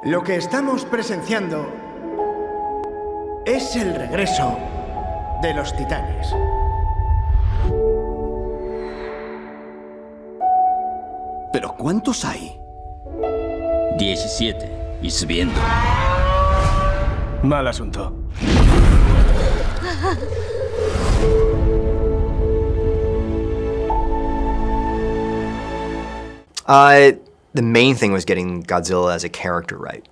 Lo que estamos presenciando es el regreso de los titanes. ¿Pero cuántos hay? 17 y subiendo. Mal asunto. The main thing was getting Godzilla as a character right.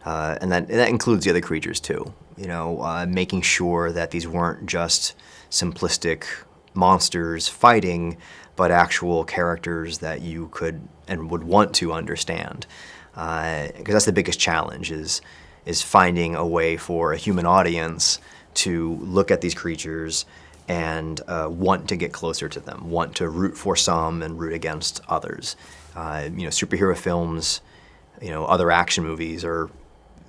And that includes the other creatures too. You know, making sure that these weren't just simplistic monsters fighting, but actual characters that you could and would want to understand. Because that's the biggest challenge is finding a way for a human audience to look at these creatures and want to get closer to them, want to root for some and root against others. You know, superhero films, you know, other action movies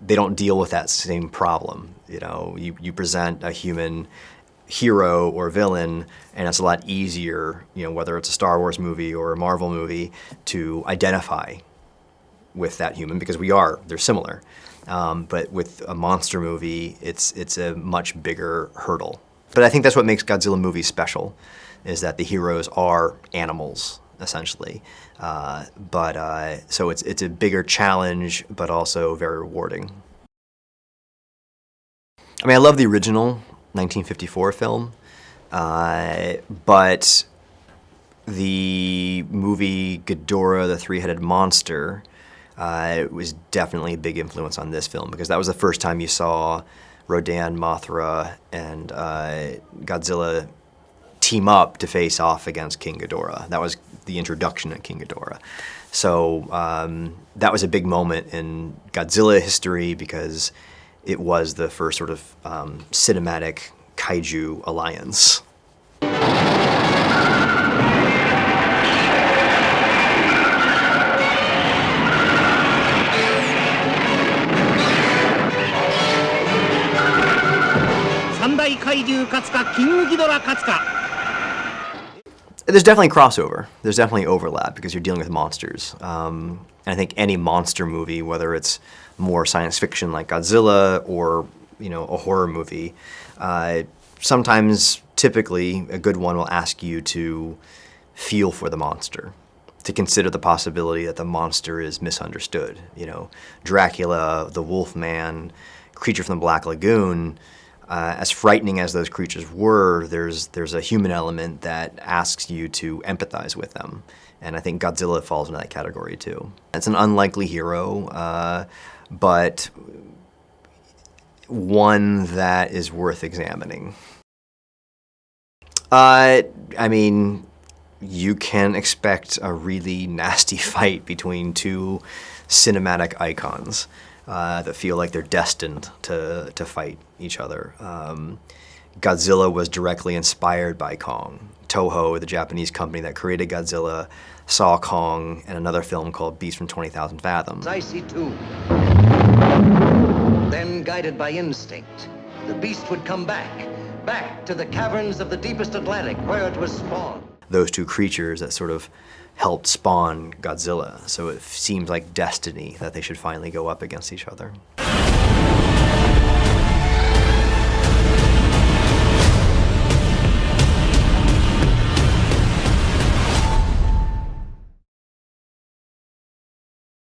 they don't deal with that same problem. You know, you present a human hero or villain, and it's a lot easier, you know, whether it's a Star Wars movie or a Marvel movie, to identify with that human because they're similar. But with a monster movie, it's a much bigger hurdle. But I think that's what makes Godzilla movies special, is that the heroes are animals, essentially. So it's a bigger challenge, but also very rewarding. I mean, I love the original 1954 film, but the movie Ghidorah, the Three-Headed Monster, was definitely a big influence on this film because that was the first time you saw Rodan, Mothra, and Godzilla team up to face off against King Ghidorah. That was the introduction of King Ghidorah. So that was a big moment in Godzilla history because it was the first sort of cinematic kaiju alliance. There's definitely crossover. There's definitely overlap because you're dealing with monsters. And I think any monster movie, whether it's more science fiction like Godzilla or, you know, a horror movie, sometimes, typically, a good one will ask you to feel for the monster, to consider the possibility that the monster is misunderstood. You know, Dracula, the Wolfman, Creature from the Black Lagoon, as frightening as those creatures were, there's a human element that asks you to empathize with them. And I think Godzilla falls into that category too. It's an unlikely hero, but one that is worth examining. I mean, you can expect a really nasty fight between two cinematic icons that feel like they're destined to fight each other. Godzilla was directly inspired by Kong. Toho, the Japanese company that created Godzilla, saw Kong in another film called Beast from 20,000 Fathoms. I see too. Then, guided by instinct, the beast would come back to the caverns of the deepest Atlantic, where it was spawned. Those two creatures that sort of helped spawn Godzilla, so it seems like destiny that they should finally go up against each other.